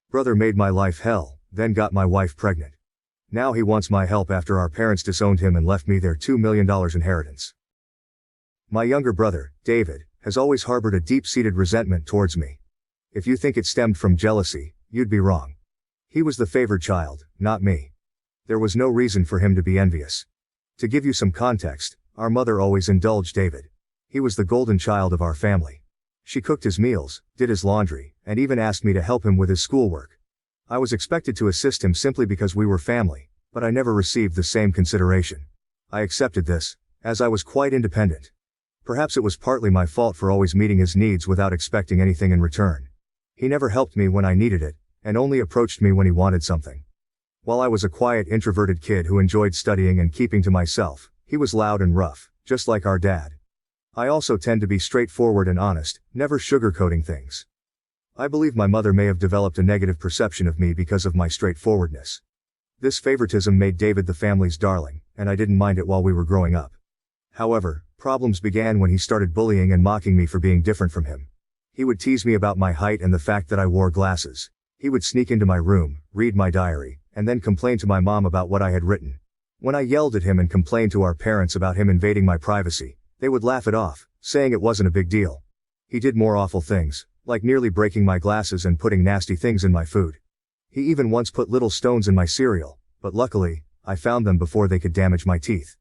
Brother made my life hell, then got my wife pregnant. Now he wants my help after our parents disowned him and left me their $2 million inheritance. My younger brother, David, has always harbored a deep-seated resentment towards me. If you think it stemmed from jealousy, you'd be wrong. He was the favored child, not me. There was no reason for him to be envious. To give you some context, our mother always indulged David. He was the golden child of our family. She cooked his meals, did his laundry, and even asked me to help him with his schoolwork. I was expected to assist him simply because we were family, but I never received the same consideration. I accepted this, as I was quite independent. Perhaps it was partly my fault for always meeting his needs without expecting anything in return. He never helped me when I needed it, and only approached me when he wanted something. While I was a quiet, introverted kid who enjoyed studying and keeping to myself, he was loud and rough, just like our dad. I also tend to be straightforward and honest, never sugarcoating things. I believe my mother may have developed a negative perception of me because of my straightforwardness. This favoritism made David the family's darling, and I didn't mind it while we were growing up. However, problems began when he started bullying and mocking me for being different from him. He would tease me about my height and the fact that I wore glasses. He would sneak into my room, read my diary, and then complain to my mom about what I had written. When I yelled at him and complained to our parents about him invading my privacy, they would laugh it off, saying it wasn't a big deal. He did more awful things, like nearly breaking my glasses and putting nasty things in my food. He even once put little stones in my cereal, but luckily, I found them before they could damage my teeth.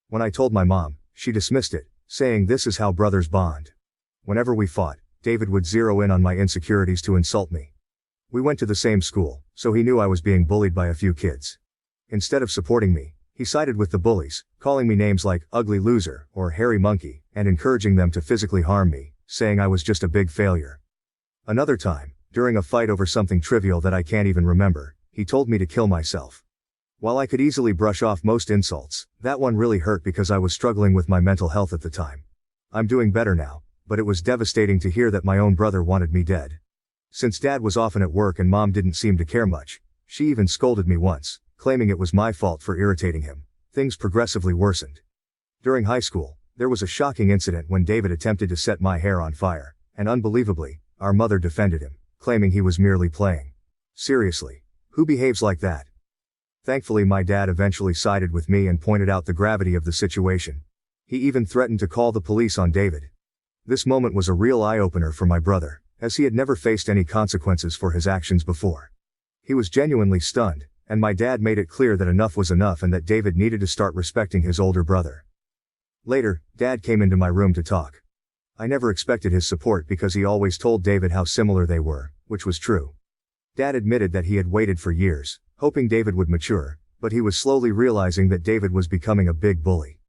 When I told my mom, she dismissed it, saying this is how brothers bond. Whenever we fought, David would zero in on my insecurities to insult me. We went to the same school, so he knew I was being bullied by a few kids. Instead of supporting me, he sided with the bullies, calling me names like ugly loser or hairy monkey, and encouraging them to physically harm me, saying I was just a big failure. Another time, during a fight over something trivial that I can't even remember, he told me to kill myself. While I could easily brush off most insults, that one really hurt because I was struggling with my mental health at the time. I'm doing better now, but it was devastating to hear that my own brother wanted me dead. Since Dad was often at work and Mom didn't seem to care much, she even scolded me once, claiming it was my fault for irritating him. Things progressively worsened. During high school, there was a shocking incident when David attempted to set my hair on fire, and unbelievably, our mother defended him, claiming he was merely playing. Seriously, who behaves like that? Thankfully, my dad eventually sided with me and pointed out the gravity of the situation. He even threatened to call the police on David. This moment was a real eye-opener for my brother, as he had never faced any consequences for his actions before. He was genuinely stunned, and my dad made it clear that enough was enough and that David needed to start respecting his older brother. Later, Dad came into my room to talk. I never expected his support because he always told David how similar they were, which was true. Dad admitted that he had waited for years, hoping David would mature, but he was slowly realizing that David was becoming a big bully.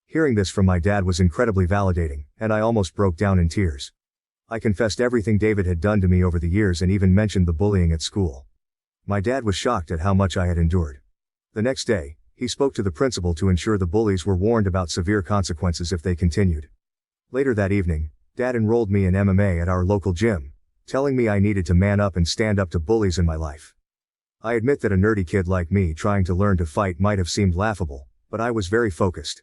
Hearing this from my dad was incredibly validating, and I almost broke down in tears. I confessed everything David had done to me over the years and even mentioned the bullying at school. My dad was shocked at how much I had endured. The next day, he spoke to the principal to ensure the bullies were warned about severe consequences if they continued. Later that evening, Dad enrolled me in MMA at our local gym, telling me I needed to man up and stand up to bullies in my life. I admit that a nerdy kid like me trying to learn to fight might have seemed laughable, but I was very focused.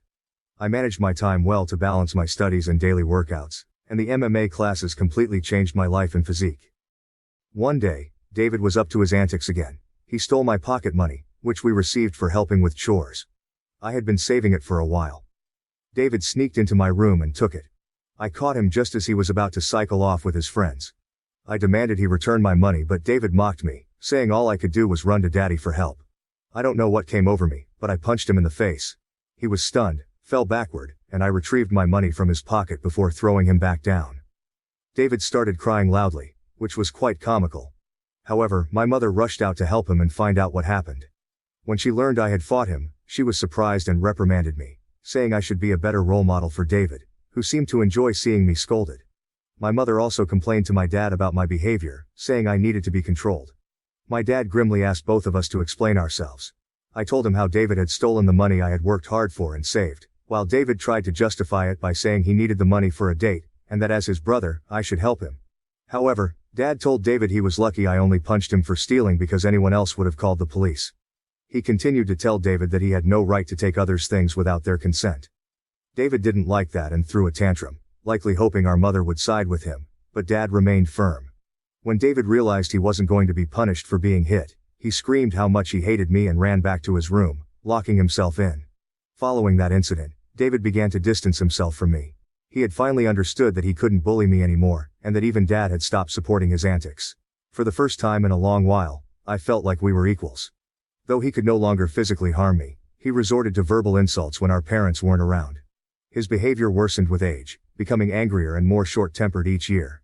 I managed my time well to balance my studies and daily workouts, and the MMA classes completely changed my life and physique. One day, David was up to his antics again. He stole my pocket money, which we received for helping with chores. I had been saving it for a while. David sneaked into my room and took it. I caught him just as he was about to cycle off with his friends. I demanded he return my money, but David mocked me, saying all I could do was run to Daddy for help. I don't know what came over me, but I punched him in the face. He was stunned, fell backward, and I retrieved my money from his pocket before throwing him back down. David started crying loudly, which was quite comical. However, my mother rushed out to help him and find out what happened. When she learned I had fought him, she was surprised and reprimanded me, saying I should be a better role model for David, who seemed to enjoy seeing me scolded. My mother also complained to my dad about my behavior, saying I needed to be controlled. My dad grimly asked both of us to explain ourselves. I told him how David had stolen the money I had worked hard for and saved, while David tried to justify it by saying he needed the money for a date, and that as his brother, I should help him. However, Dad told David he was lucky I only punched him for stealing because anyone else would have called the police. He continued to tell David that he had no right to take others' things without their consent. David didn't like that and threw a tantrum, likely hoping our mother would side with him, but Dad remained firm. When David realized he wasn't going to be punished for being hit, he screamed how much he hated me and ran back to his room, locking himself in. Following that incident, David began to distance himself from me. He had finally understood that he couldn't bully me anymore, and that even Dad had stopped supporting his antics. For the first time in a long while, I felt like we were equals. Though he could no longer physically harm me, he resorted to verbal insults when our parents weren't around. His behavior worsened with age, becoming angrier and more short-tempered each year.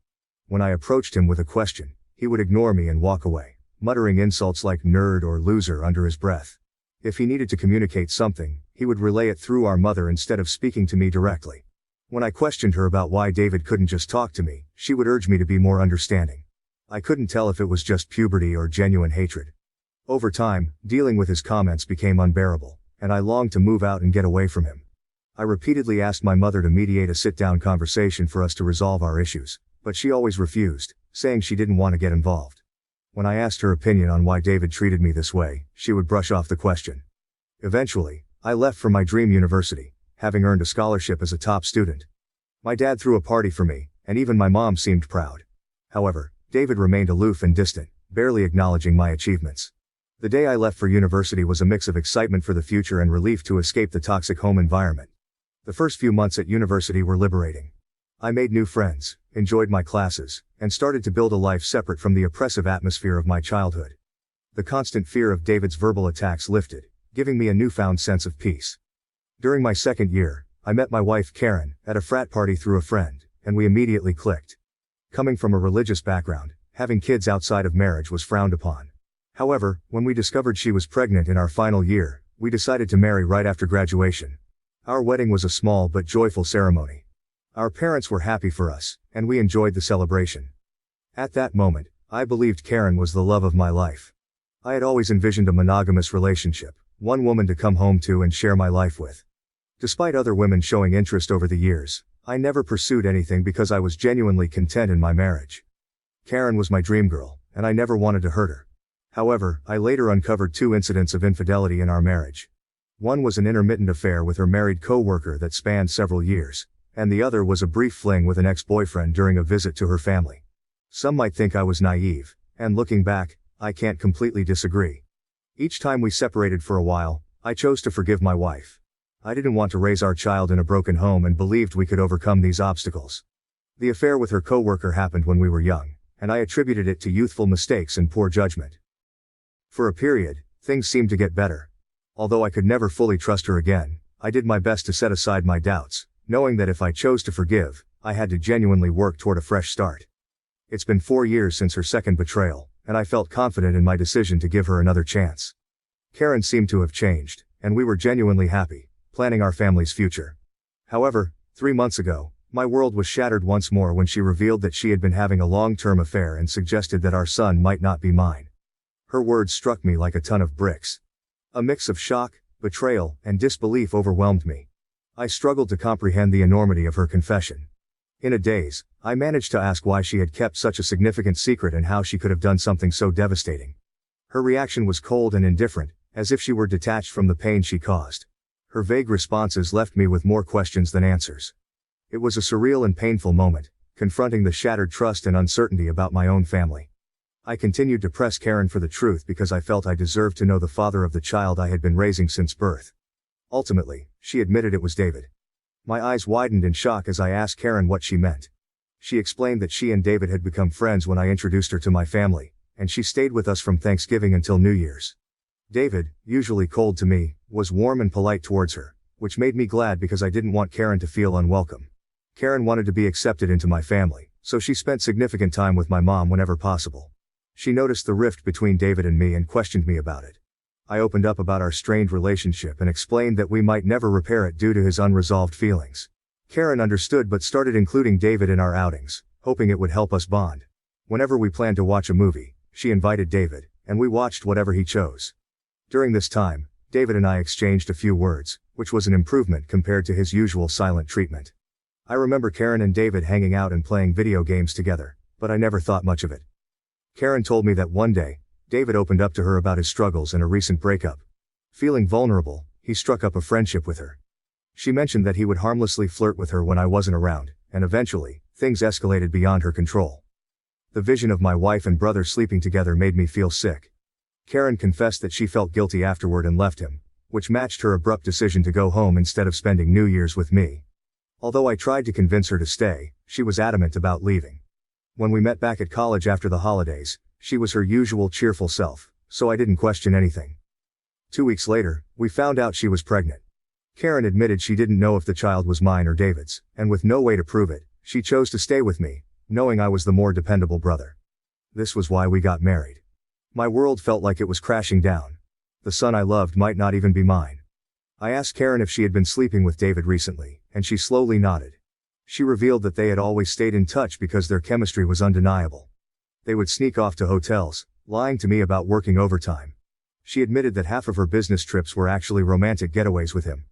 When I approached him with a question, he would ignore me and walk away, muttering insults like nerd or loser under his breath. If he needed to communicate something, he would relay it through our mother instead of speaking to me directly. When I questioned her about why David couldn't just talk to me, she would urge me to be more understanding. I couldn't tell if it was just puberty or genuine hatred. Over time, dealing with his comments became unbearable, and I longed to move out and get away from him. I repeatedly asked my mother to mediate a sit-down conversation for us to resolve our issues, but she always refused, saying she didn't want to get involved. When I asked her opinion on why David treated me this way, she would brush off the question. Eventually, I left for my dream university, having earned a scholarship as a top student. My dad threw a party for me, and even my mom seemed proud. However, David remained aloof and distant, barely acknowledging my achievements. The day I left for university was a mix of excitement for the future and relief to escape the toxic home environment. The first few months at university were liberating. I made new friends, enjoyed my classes, and started to build a life separate from the oppressive atmosphere of my childhood. The constant fear of David's verbal attacks lifted, giving me a newfound sense of peace. During my second year, I met my wife Karen at a frat party through a friend, and we immediately clicked. Coming from a religious background, having kids outside of marriage was frowned upon. However, when we discovered she was pregnant in our final year, we decided to marry right after graduation. Our wedding was a small but joyful ceremony. Our parents were happy for us, and we enjoyed the celebration. At that moment, I believed Karen was the love of my life. I had always envisioned a monogamous relationship, one woman to come home to and share my life with. Despite other women showing interest over the years, I never pursued anything because I was genuinely content in my marriage. Karen was my dream girl, and I never wanted to hurt her. However, I later uncovered 2 incidents of infidelity in our marriage. One was an intermittent affair with her married co-worker that spanned several years, and the other was a brief fling with an ex-boyfriend during a visit to her family. Some might think I was naive, and looking back, I can't completely disagree. Each time we separated for a while, I chose to forgive my wife. I didn't want to raise our child in a broken home and believed we could overcome these obstacles. The affair with her co-worker happened when we were young, and I attributed it to youthful mistakes and poor judgment. For a period, things seemed to get better. Although I could never fully trust her again, I did my best to set aside my doubts, knowing that if I chose to forgive, I had to genuinely work toward a fresh start. It's been 4 years since her second betrayal, and I felt confident in my decision to give her another chance. Karen seemed to have changed, and we were genuinely happy, planning our family's future. However, 3 months ago, my world was shattered once more when she revealed that she had been having a long-term affair and suggested that our son might not be mine. Her words struck me like a ton of bricks. A mix of shock, betrayal, and disbelief overwhelmed me. I struggled to comprehend the enormity of her confession. In a daze, I managed to ask why she had kept such a significant secret and how she could have done something so devastating. Her reaction was cold and indifferent, as if she were detached from the pain she caused. Her vague responses left me with more questions than answers. It was a surreal and painful moment, confronting the shattered trust and uncertainty about my own family. I continued to press Karen for the truth because I felt I deserved to know the father of the child I had been raising since birth. Ultimately, she admitted it was David. My eyes widened in shock as I asked Karen what she meant. She explained that she and David had become friends when I introduced her to my family, and she stayed with us from Thanksgiving until New Year's. David, usually cold to me, was warm and polite towards her, which made me glad because I didn't want Karen to feel unwelcome. Karen wanted to be accepted into my family, so she spent significant time with my mom whenever possible. She noticed the rift between David and me and questioned me about it. I opened up about our strained relationship and explained that we might never repair it due to his unresolved feelings. Karen understood but started including David in our outings, hoping it would help us bond. Whenever we planned to watch a movie, she invited David, and we watched whatever he chose. During this time, David and I exchanged a few words, which was an improvement compared to his usual silent treatment. I remember Karen and David hanging out and playing video games together, but I never thought much of it. Karen told me that one day, David opened up to her about his struggles and a recent breakup. Feeling vulnerable, he struck up a friendship with her. She mentioned that he would harmlessly flirt with her when I wasn't around, and eventually, things escalated beyond her control. The vision of my wife and brother sleeping together made me feel sick. Karen confessed that she felt guilty afterward and left him, which matched her abrupt decision to go home instead of spending New Year's with me. Although I tried to convince her to stay, she was adamant about leaving. When we met back at college after the holidays, she was her usual cheerful self, so I didn't question anything. 2 weeks later, we found out she was pregnant. Karen admitted she didn't know if the child was mine or David's, and with no way to prove it, she chose to stay with me, knowing I was the more dependable brother. This was why we got married. My world felt like it was crashing down. The son I loved might not even be mine. I asked Karen if she had been sleeping with David recently, and she slowly nodded. She revealed that they had always stayed in touch because their chemistry was undeniable. They would sneak off to hotels, lying to me about working overtime. She admitted that half of her business trips were actually romantic getaways with him.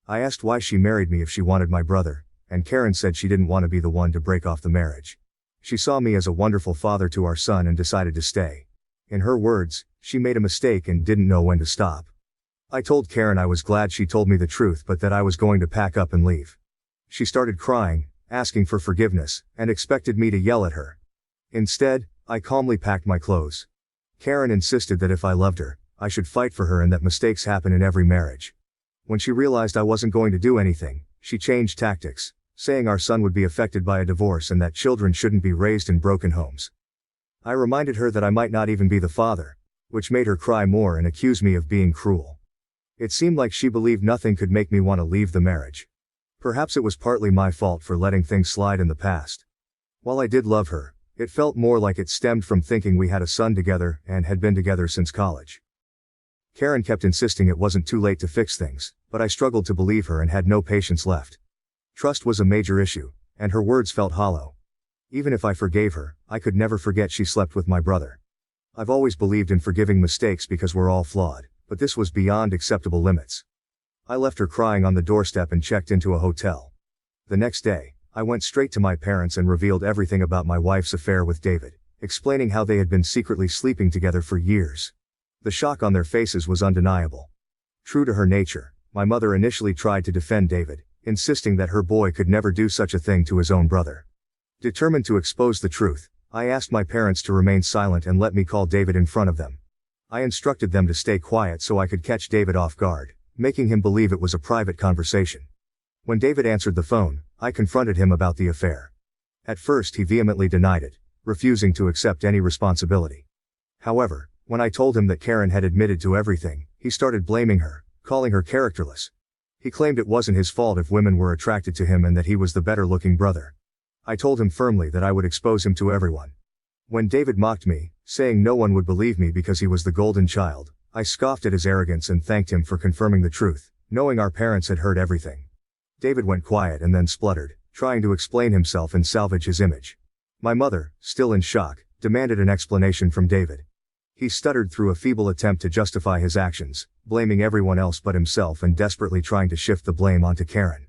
I asked why she married me if she wanted my brother, and Karen said she didn't want to be the one to break off the marriage. She saw me as a wonderful father to our son and decided to stay. In her words, she made a mistake and didn't know when to stop. I told Karen I was glad she told me the truth but that I was going to pack up and leave. She started crying, asking for forgiveness, and expected me to yell at her. Instead, I calmly packed my clothes. Karen insisted that if I loved her, I should fight for her and that mistakes happen in every marriage. When she realized I wasn't going to do anything, she changed tactics, saying our son would be affected by a divorce and that children shouldn't be raised in broken homes. I reminded her that I might not even be the father, which made her cry more and accuse me of being cruel. It seemed like she believed nothing could make me want to leave the marriage. Perhaps it was partly my fault for letting things slide in the past. While I did love her, it felt more like it stemmed from thinking we had a son together and had been together since college. Karen kept insisting it wasn't too late to fix things, but I struggled to believe her and had no patience left. Trust was a major issue, and her words felt hollow. Even if I forgave her, I could never forget she slept with my brother. I've always believed in forgiving mistakes because we're all flawed, but this was beyond acceptable limits. I left her crying on the doorstep and checked into a hotel. The next day, I went straight to my parents and revealed everything about my wife's affair with David, explaining how they had been secretly sleeping together for years. The shock on their faces was undeniable. True to her nature, my mother initially tried to defend David, insisting that her boy could never do such a thing to his own brother. Determined to expose the truth, I asked my parents to remain silent and let me call David in front of them. I instructed them to stay quiet so I could catch David off guard, making him believe it was a private conversation. When David answered the phone, I confronted him about the affair. At first he vehemently denied it, refusing to accept any responsibility. However, when I told him that Karen had admitted to everything, he started blaming her, calling her characterless. He claimed it wasn't his fault if women were attracted to him and that he was the better-looking brother. I told him firmly that I would expose him to everyone. When David mocked me, saying no one would believe me because he was the golden child, I scoffed at his arrogance and thanked him for confirming the truth, knowing our parents had heard everything. David went quiet and then spluttered, trying to explain himself and salvage his image. My mother, still in shock, demanded an explanation from David. He stuttered through a feeble attempt to justify his actions, blaming everyone else but himself and desperately trying to shift the blame onto Karen.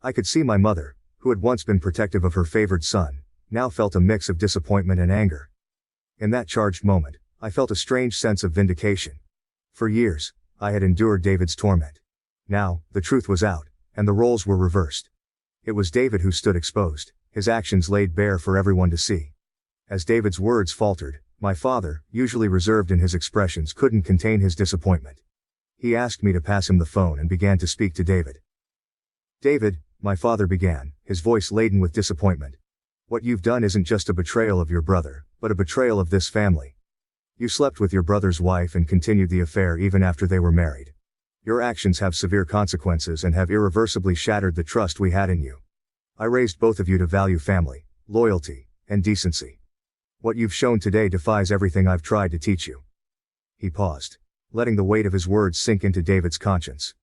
I could see my mother, who had once been protective of her favored son, now felt a mix of disappointment and anger. In that charged moment, I felt a strange sense of vindication. For years, I had endured David's torment. Now, the truth was out, and the roles were reversed. It was David who stood exposed, his actions laid bare for everyone to see. As David's words faltered, my father, usually reserved in his expressions, couldn't contain his disappointment. He asked me to pass him the phone and began to speak to David. "David," my father began, his voice laden with disappointment. "What you've done isn't just a betrayal of your brother, but a betrayal of this family. You slept with your brother's wife and continued the affair even after they were married. Your actions have severe consequences and have irreversibly shattered the trust we had in you. I raised both of you to value family, loyalty, and decency. What you've shown today defies everything I've tried to teach you." He paused, letting the weight of his words sink into David's conscience.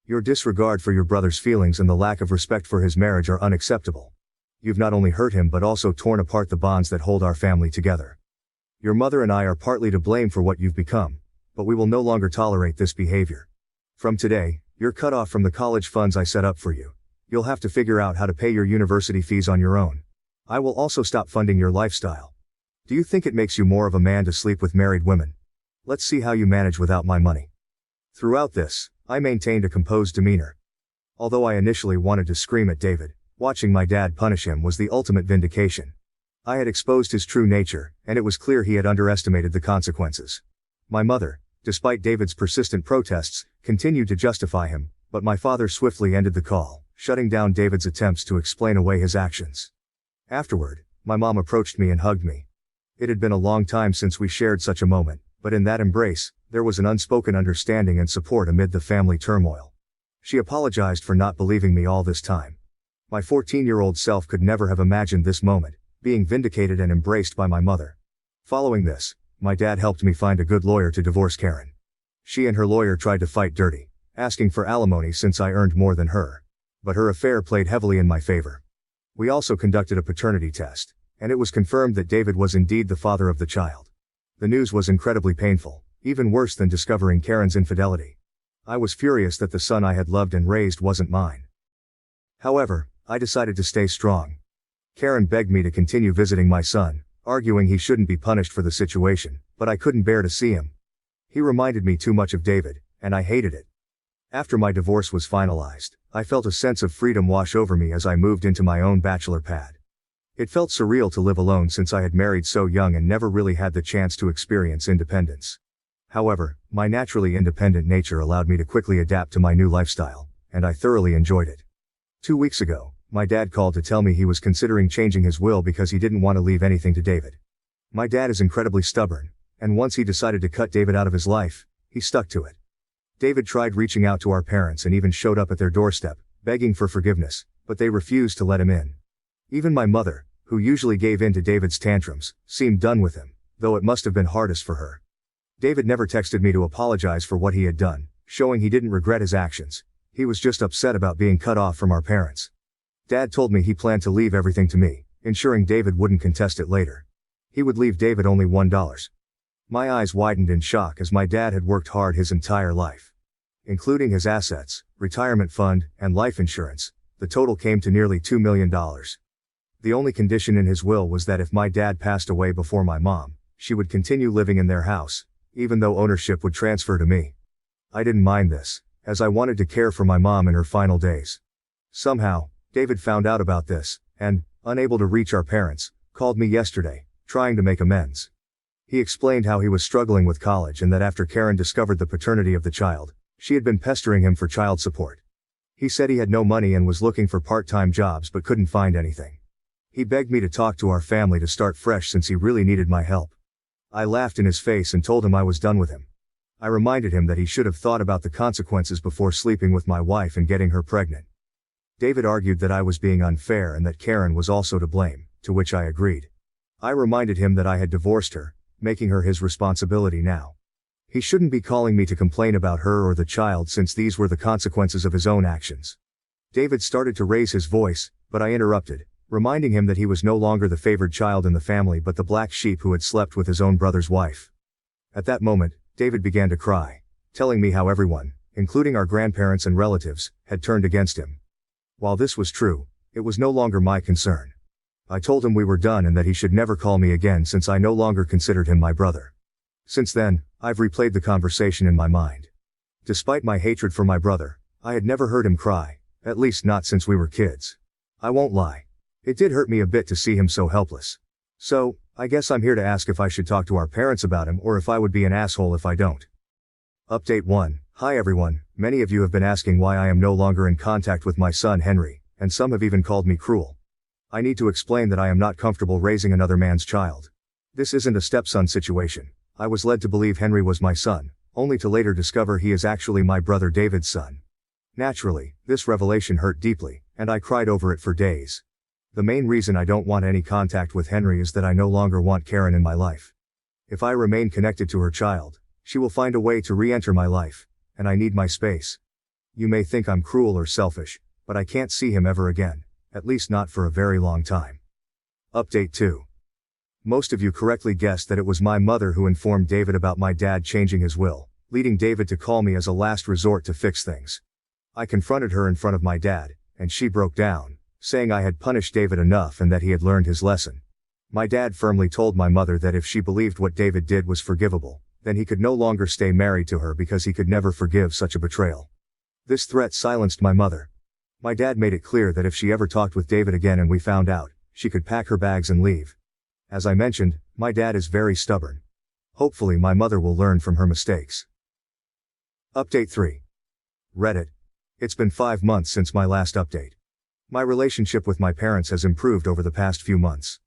"Your disregard for your brother's feelings and the lack of respect for his marriage are unacceptable. You've not only hurt him but also torn apart the bonds that hold our family together. Your mother and I are partly to blame for what you've become, but we will no longer tolerate this behavior. From today, you're cut off from the college funds I set up for you. You'll have to figure out how to pay your university fees on your own. I will also stop funding your lifestyle. Do you think it makes you more of a man to sleep with married women? Let's see how you manage without my money." Throughout this, I maintained a composed demeanor. Although I initially wanted to scream at David, watching my dad punish him was the ultimate vindication. I had exposed his true nature, and it was clear he had underestimated the consequences. My mother, despite David's persistent protests, continued to justify him, but my father swiftly ended the call, shutting down David's attempts to explain away his actions. Afterward, my mom approached me and hugged me. It had been a long time since we shared such a moment, but in that embrace, there was an unspoken understanding and support amid the family turmoil. She apologized for not believing me all this time. My 14-year-old self could never have imagined this moment, being vindicated and embraced by my mother. Following this, my dad helped me find a good lawyer to divorce Karen. She and her lawyer tried to fight dirty, asking for alimony since I earned more than her. But her affair played heavily in my favor. We also conducted a paternity test, and it was confirmed that David was indeed the father of the child. The news was incredibly painful, even worse than discovering Karen's infidelity. I was furious that the son I had loved and raised wasn't mine. However, I decided to stay strong. Karen begged me to continue visiting my son, arguing he shouldn't be punished for the situation, but I couldn't bear to see him. He reminded me too much of David, and I hated it. After my divorce was finalized, I felt a sense of freedom wash over me as I moved into my own bachelor pad. It felt surreal to live alone since I had married so young and never really had the chance to experience independence. However, my naturally independent nature allowed me to quickly adapt to my new lifestyle, and I thoroughly enjoyed it. 2 weeks ago, my dad called to tell me he was considering changing his will because he didn't want to leave anything to David. My dad is incredibly stubborn, and once he decided to cut David out of his life, he stuck to it. David tried reaching out to our parents and even showed up at their doorstep, begging for forgiveness, but they refused to let him in. Even my mother, who usually gave in to David's tantrums, seemed done with him, though it must have been hardest for her. David never texted me to apologize for what he had done, showing he didn't regret his actions. He was just upset about being cut off from our parents. Dad told me he planned to leave everything to me, ensuring David wouldn't contest it later. He would leave David only $1. My eyes widened in shock as my dad had worked hard his entire life. Including his assets, retirement fund, and life insurance, the total came to nearly $2 million. The only condition in his will was that if my dad passed away before my mom, she would continue living in their house, even though ownership would transfer to me. I didn't mind this, as I wanted to care for my mom in her final days. Somehow, David found out about this, and, unable to reach our parents, called me yesterday, trying to make amends. He explained how he was struggling with college and that after Karen discovered the paternity of the child, she had been pestering him for child support. He said he had no money and was looking for part-time jobs but couldn't find anything. He begged me to talk to our family to start fresh since he really needed my help. I laughed in his face and told him I was done with him. I reminded him that he should have thought about the consequences before sleeping with my wife and getting her pregnant. David argued that I was being unfair and that Karen was also to blame, to which I agreed. I reminded him that I had divorced her, making her his responsibility now. He shouldn't be calling me to complain about her or the child since these were the consequences of his own actions. David started to raise his voice, but I interrupted, reminding him that he was no longer the favored child in the family but the black sheep who had slept with his own brother's wife. At that moment, David began to cry, telling me how everyone, including our grandparents and relatives, had turned against him. While this was true, it was no longer my concern. I told him we were done and that he should never call me again since I no longer considered him my brother. Since then, I've replayed the conversation in my mind. Despite my hatred for my brother, I had never heard him cry, at least not since we were kids. I won't lie. It did hurt me a bit to see him so helpless. So, I guess I'm here to ask if I should talk to our parents about him or if I would be an asshole if I don't. Update 1. Hi everyone, many of you have been asking why I am no longer in contact with my son Henry, and some have even called me cruel. I need to explain that I am not comfortable raising another man's child. This isn't a stepson situation. I was led to believe Henry was my son, only to later discover he is actually my brother David's son. Naturally, this revelation hurt deeply, and I cried over it for days. The main reason I don't want any contact with Henry is that I no longer want Karen in my life. If I remain connected to her child, she will find a way to re-enter my life, and I need my space. You may think I'm cruel or selfish, but I can't see him ever again, at least not for a very long time. Update 2. Most of you correctly guessed that it was my mother who informed David about my dad changing his will, leading David to call me as a last resort to fix things. I confronted her in front of my dad, and she broke down, saying I had punished David enough and that he had learned his lesson. My dad firmly told my mother that if she believed what David did was forgivable, then he could no longer stay married to her because he could never forgive such a betrayal. This threat silenced my mother. My dad made it clear that if she ever talked with David again and we found out, she could pack her bags and leave. As I mentioned, my dad is very stubborn. Hopefully my mother will learn from her mistakes. Update 3. Reddit. It's been 5 months since my last update. My relationship with my parents has improved over the past few months.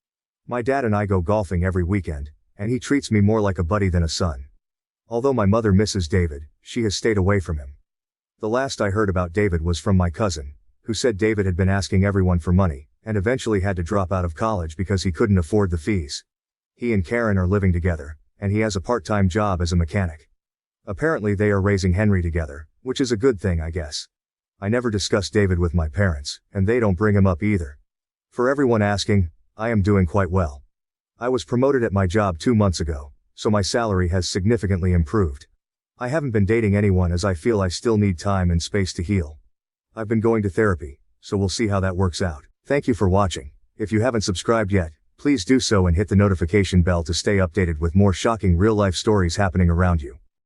My dad and I go golfing every weekend, and he treats me more like a buddy than a son. Although my mother misses David, she has stayed away from him. The last I heard about David was from my cousin, who said David had been asking everyone for money, and eventually had to drop out of college because he couldn't afford the fees. He and Karen are living together, and he has a part-time job as a mechanic. Apparently they are raising Henry together, which is a good thing, I guess. I never discuss David with my parents, and they don't bring him up either. For everyone asking, I am doing quite well. I was promoted at my job 2 months ago, so my salary has significantly improved. I haven't been dating anyone as I feel I still need time and space to heal. I've been going to therapy, so we'll see how that works out. Thank you for watching. If you haven't subscribed yet, please do so and hit the notification bell to stay updated with more shocking real-life stories happening around you.